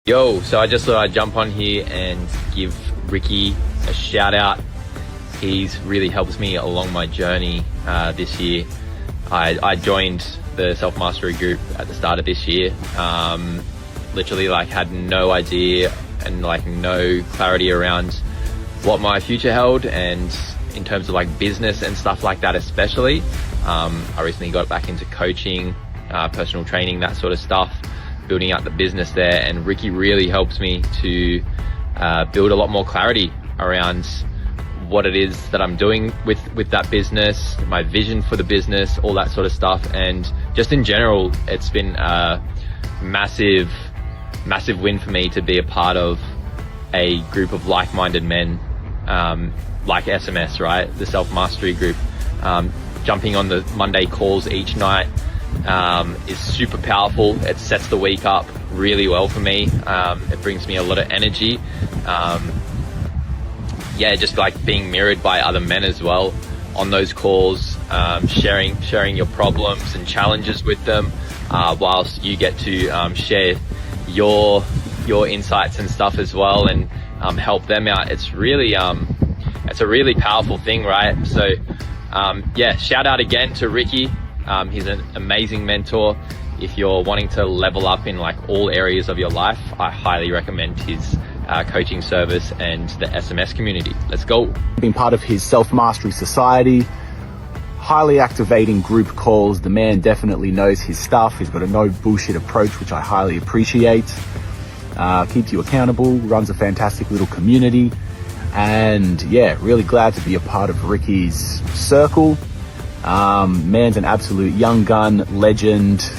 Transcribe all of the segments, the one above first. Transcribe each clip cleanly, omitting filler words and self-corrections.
Yo, so I just thought I'd jump on here and give Ricky a shout out. He's really helped me along my journey this year. I joined the self-mastery group at the start of this year. Literally had no idea and no clarity around what my future held, and in terms of business and stuff like that especially. I recently got back into coaching, personal training, that sort of stuff, building out the business there, and Ricky really helps me to build a lot more clarity around what it is that I'm doing with that business, my vision for the business, all that sort of stuff. And just in general, it's been a massive win for me to be a part of a group of like-minded men, like SMS, right? The self-mastery group. Jumping on the Monday calls each night is super powerful. It sets the week up really well for me. It brings me a lot of energy. Just being mirrored by other men as well on those calls, sharing your problems and challenges with them, whilst you get to share your insights and stuff as well, and help them out. It's really it's a really powerful thing, right? So shout out again to Ricky. He's an amazing mentor. If you're wanting to level up in all areas of your life, I highly recommend his coaching service and the SMS community. Let's go. Being part of his self-mastery society, highly activating group calls. The man definitely knows his stuff. He's got a no bullshit approach, which I highly appreciate. Keeps you accountable, runs a fantastic little community. And really glad to be a part of Ricky's circle. Man's an absolute young gun legend,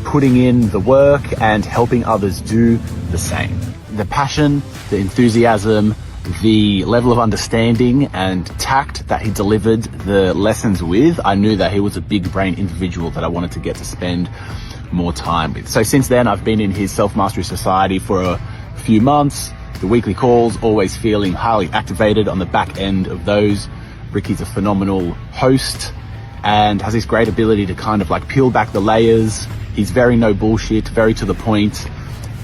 putting in the work and helping others do the same. The passion, the enthusiasm, the level of understanding and tact that he delivered the lessons with, I knew that he was a big brain individual that I wanted to get to spend more time with. So since then, I've been in his self-mastery society for a few months. The weekly calls, always feeling highly activated on the back end of those. Ricky's a phenomenal host and has this great ability to peel back the layers. He's very no bullshit, very to the point.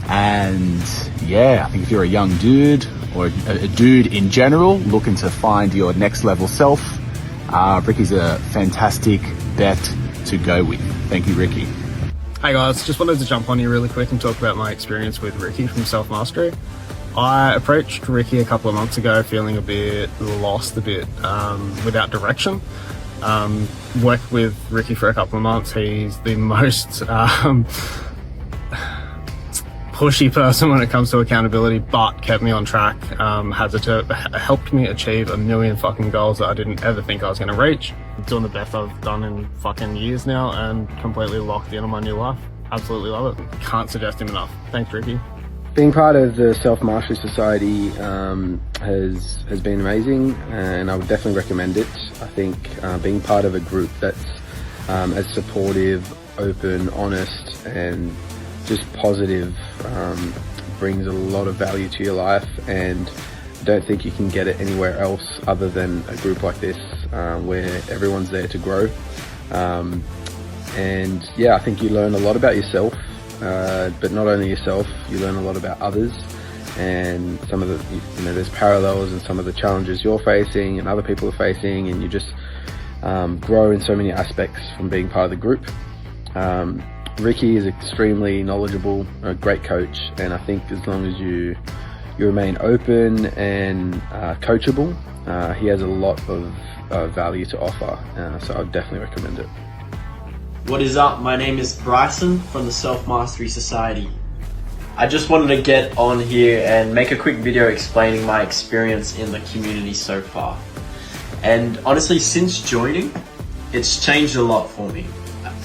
And I think if you're a young dude or a dude in general looking to find your next level self, Ricky's a fantastic bet to go with. Thank you, Ricky. Hey guys, just wanted to jump on here really quick and talk about my experience with Ricky from Self-Mastery. I approached Ricky a couple of months ago feeling a bit lost, without direction. Worked with Ricky for a couple of months. He's the most pushy person when it comes to accountability, but kept me on track. Helped me achieve a million fucking goals that I didn't ever think I was going to reach. Doing the best I've done in fucking years now and completely locked in on my new life. Absolutely love it. Can't suggest him enough. Thanks, Ricky. Being part of the Self-Mastery Society has been amazing, and I would definitely recommend it. I think being part of a group that's as supportive, open, honest, and just positive brings a lot of value to your life, and I don't think you can get it anywhere else other than a group like this, where everyone's there to grow. I think you learn a lot about yourself. But not only yourself, you learn a lot about others, and some of the, there's parallels in some of the challenges you're facing and other people are facing, and you just grow in so many aspects from being part of the group. Ricky is extremely knowledgeable, a great coach, and I think as long as you remain open and coachable, he has a lot of value to offer, so I would definitely recommend it. What is up? My name is Bryson from the Self-Mastery Society. I just wanted to get on here and make a quick video explaining my experience in the community so far. And honestly, since joining, it's changed a lot for me.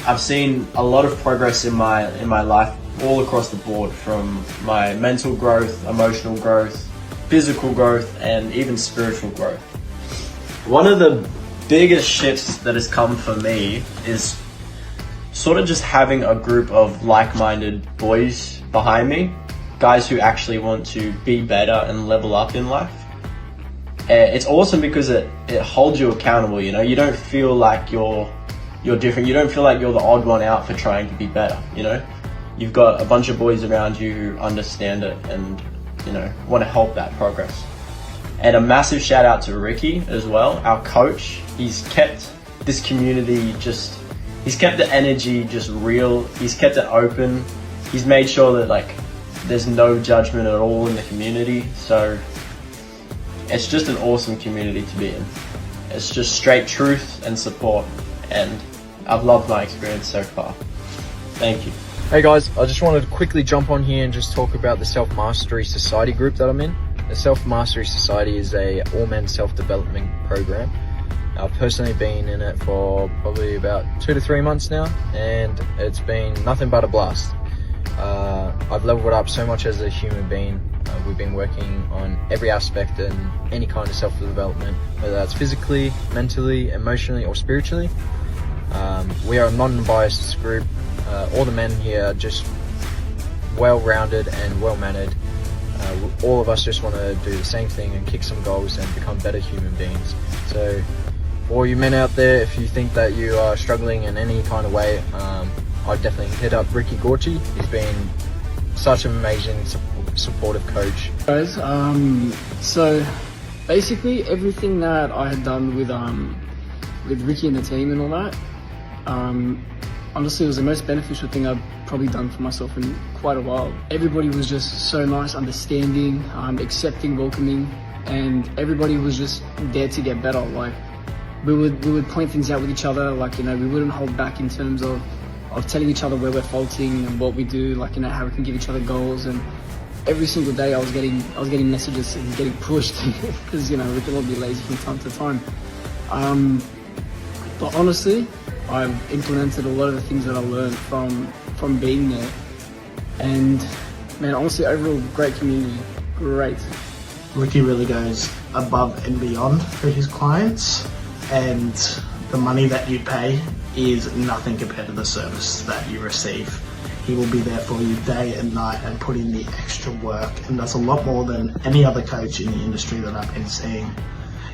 I've seen a lot of progress in my life all across the board, from my mental growth, emotional growth, physical growth, and even spiritual growth. One of the biggest shifts that has come for me is sort of just having a group of like-minded boys behind me, guys who actually want to be better and level up in life. It's awesome because it holds you accountable, you don't feel like you're different, you don't feel like you're the odd one out for trying to be better, you've got a bunch of boys around you who understand it and, you know, want to help that progress. And a massive shout out to Ricky as well, our coach. He's kept this community he's kept the energy just real. He's kept it open. He's made sure that like there's no judgment at all in the community. So it's just an awesome community to be in. It's just straight truth and support, and I've loved my experience so far. Thank you. Hey guys, I just wanted to quickly jump on here and just talk about the Self Mastery Society group that I'm in. The Self Mastery Society is a all-men self-development program. I've personally been in it for probably about 2 to 3 months now, and it's been nothing but a blast. I've leveled up so much as a human being. We've been working on every aspect and any kind of self-development, whether that's physically, mentally, emotionally, or spiritually. We are a non-biased group. All the men here are just well-rounded and well-mannered. All of us just want to do the same thing and kick some goals and become better human beings. So for all you men out there, if you think that you are struggling in any kind of way, I'd definitely hit up Ricky Gorchi. He's been such an amazing supportive coach. Guys, so basically everything that I had done with Ricky and the team and all that, honestly it was the most beneficial thing I've probably done for myself in quite a while. Everybody was just so nice, understanding, accepting, welcoming, and everybody was just there to get better. Like we would point things out with each other, like, you know, we wouldn't hold back in terms of telling each other where we're faulting and what we do, like, you know, how we can give each other goals. And every single day I was getting messages and getting pushed because, you know, we can all be lazy from time to time. But honestly, I've implemented a lot of the things that I learned from being there. And man, honestly, overall, great community, great. Ricky really goes above and beyond for his clients, and the money that you pay is nothing compared to the service that you receive. He will be there for you day and night and put in the extra work, and does a lot more than any other coach in the industry that I've been seeing.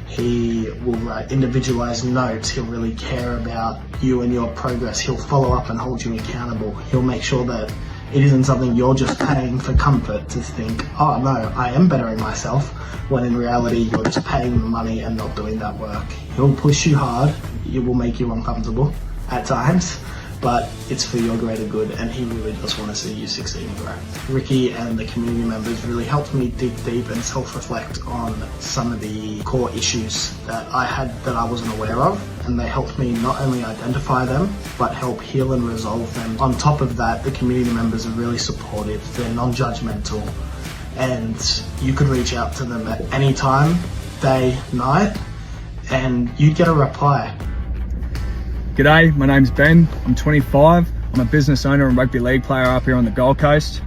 He will write individualized notes. He'll really care about you and your progress. He'll follow up and hold you accountable. He'll make sure that it isn't something you're just paying for comfort to think, oh no, I am bettering myself, when in reality you're just paying the money and not doing that work. He'll push you hard. It will make you uncomfortable at times, but it's for your greater good, and he really does want to see you succeed and grow. Ricky and the community members really helped me dig deep and self-reflect on some of the core issues that I had that I wasn't aware of, and they helped me not only identify them, but help heal and resolve them. On top of that, the community members are really supportive, they're non-judgmental, and you could reach out to them at any time, day, night, and you'd get a reply. G'day, my name's Ben, I'm 25, I'm a business owner and rugby league player up here on the Gold Coast.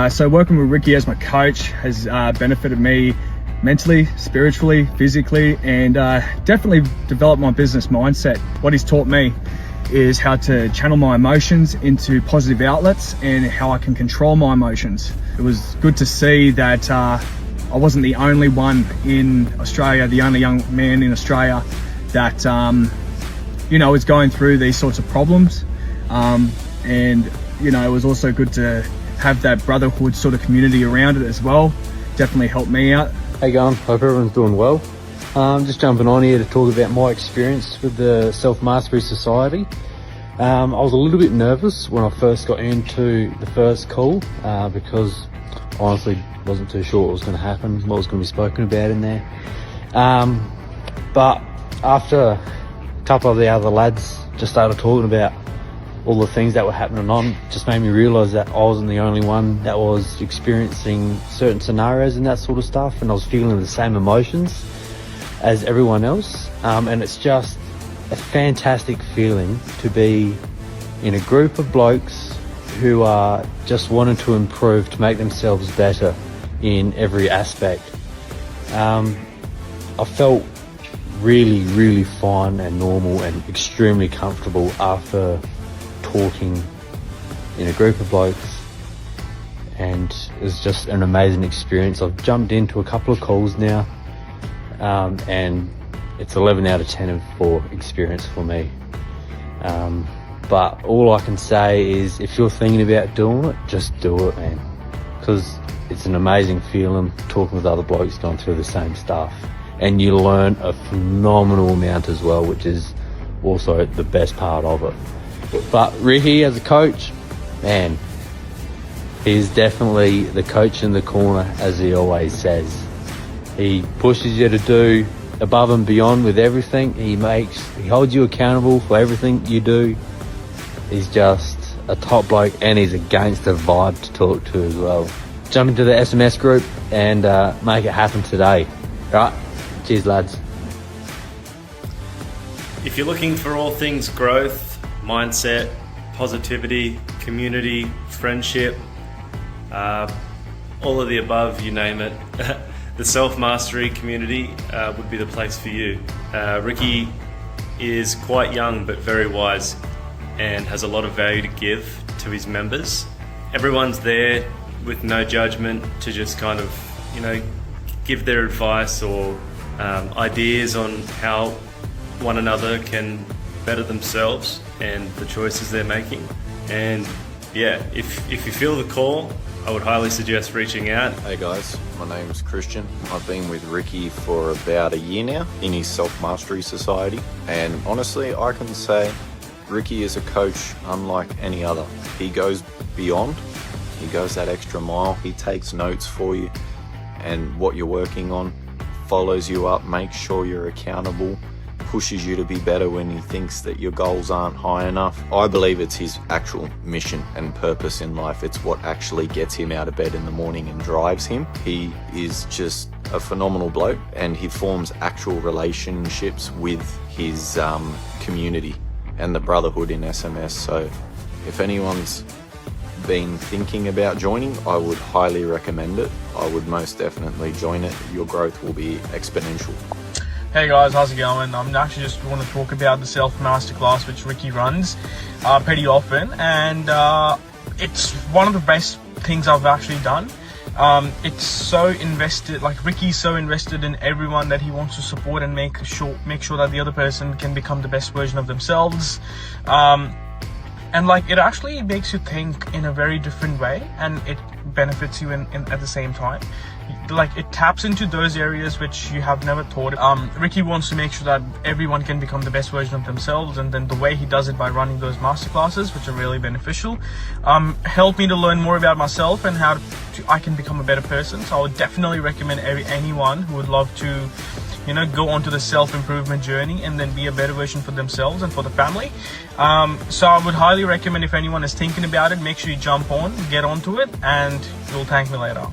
So working with Ricky as my coach has benefited me mentally, spiritually, physically, and definitely developed my business mindset. What he's taught me is how to channel my emotions into positive outlets and how I can control my emotions. It was good to see that I wasn't the only one in Australia, the only young man in Australia that you know, is going through these sorts of problems. And, you know, it was also good to have that brotherhood sort of community around it as well. Definitely helped me out. Hey going, hope everyone's doing well. Just jumping on here to talk about my experience with the Self Mastery Society. I was a little bit nervous when I first got into the first call because I honestly wasn't too sure what was going to happen, what was going to be spoken about in there. But after a couple of the other lads just started talking about all the things that were happening on, just made me realise that I wasn't the only one that was experiencing certain scenarios and that sort of stuff, and I was feeling the same emotions as everyone else. And it's just a fantastic feeling to be in a group of blokes who are just wanting to improve, to make themselves better in every aspect. I felt really fine and normal and extremely comfortable after talking in a group of blokes, and it was just an amazing experience. I've jumped into a couple of calls now, and it's 11 out of 10 for experience for me. But all I can say is if you're thinking about doing it, just do it, man. Because it's an amazing feeling talking with other blokes going through the same stuff. And you learn a phenomenal amount as well, which is also the best part of it. But Ricky as a coach, man, he's definitely the coach in the corner, as he always says. He pushes you to do above and beyond with everything. He holds you accountable for everything you do. He's just a top bloke, and he's a gangster vibe to talk to as well. Jump into the SMS group and make it happen today. Right? Cheers, lads. If you're looking for all things growth, mindset, positivity, community, friendship, all of the above, you name it, the self-mastery community would be the place for you. Ricky is quite young but very wise and has a lot of value to give to his members. Everyone's there with no judgment to just kind of, give their advice or ideas on how one another can better themselves and the choices they're making. And yeah, if you feel the call, I would highly suggest reaching out. Hey guys, my name's Christian. I've been with Ricky for about a year now in his Self-Mastery Society, and honestly I can say Ricky is a coach unlike any other. He goes beyond, he goes that extra mile, he takes notes for you and what you're working on, follows you up, makes sure you're accountable, pushes you to be better when he thinks that your goals aren't high enough. I believe it's his actual mission and purpose in life. It's what actually gets him out of bed in the morning and drives him. He is just a phenomenal bloke, and he forms actual relationships with his community and the brotherhood in SMS. So if anyone's been thinking about joining, I would highly recommend it. I would most definitely join it. Your growth will be exponential. Hey guys, how's it going? I'm actually just want to talk about the Self-Masterclass which Ricky runs pretty often, and it's one of the best things I've actually done. It's so invested, like Ricky's so invested in everyone that he wants to support and make sure that the other person can become the best version of themselves. And like it actually makes you think in a very different way, and it benefits you in at the same time. Like it taps into those areas which you have never thought. Ricky wants to make sure that everyone can become the best version of themselves, and then the way he does it by running those masterclasses, which are really beneficial, helped me to learn more about myself and how I can become a better person. So I would definitely recommend anyone who would love to go onto the self-improvement journey and then be a better version for themselves and for the family. So I would highly recommend, if anyone is thinking about it, make sure you jump on, get onto it, and you'll thank me later.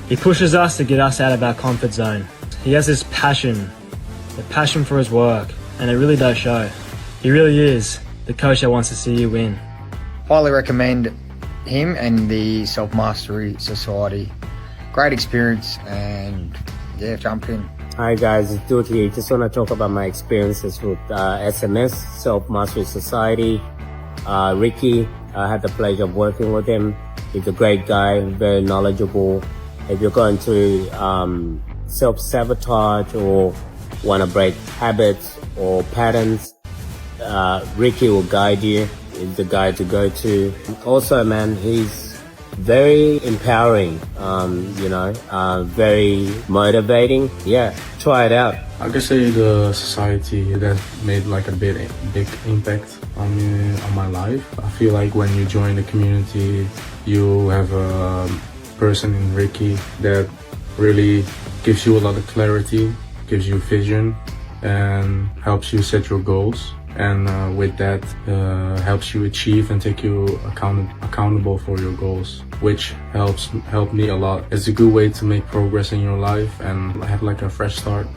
He pushes us to get us out of our comfort zone. He has this passion, the passion for his work, and it really does show. He really is the coach that wants to see you win. Highly recommend him and the Self-Mastery Society. Great experience, and yeah, jump in. Hi guys, it's Dude here. Just want to talk about my experiences with SMS, Self-Mastery Society. Ricky, I had the pleasure of working with him. He's a great guy, very knowledgeable. If you're going to self-sabotage or want to break habits or patterns, Ricky will guide you. He's the guy to go to. Also, man, he's very empowering, very motivating. Yeah, try it out. I could say the society that made like a big impact on me, on my life. I feel like when you join the community, you have a person in Ricky that really gives you a lot of clarity, gives you vision, and helps you set your goals. And with that, helps you achieve and take you accountable for your goals, which helped me a lot. It's a good way to make progress in your life and have like a fresh start.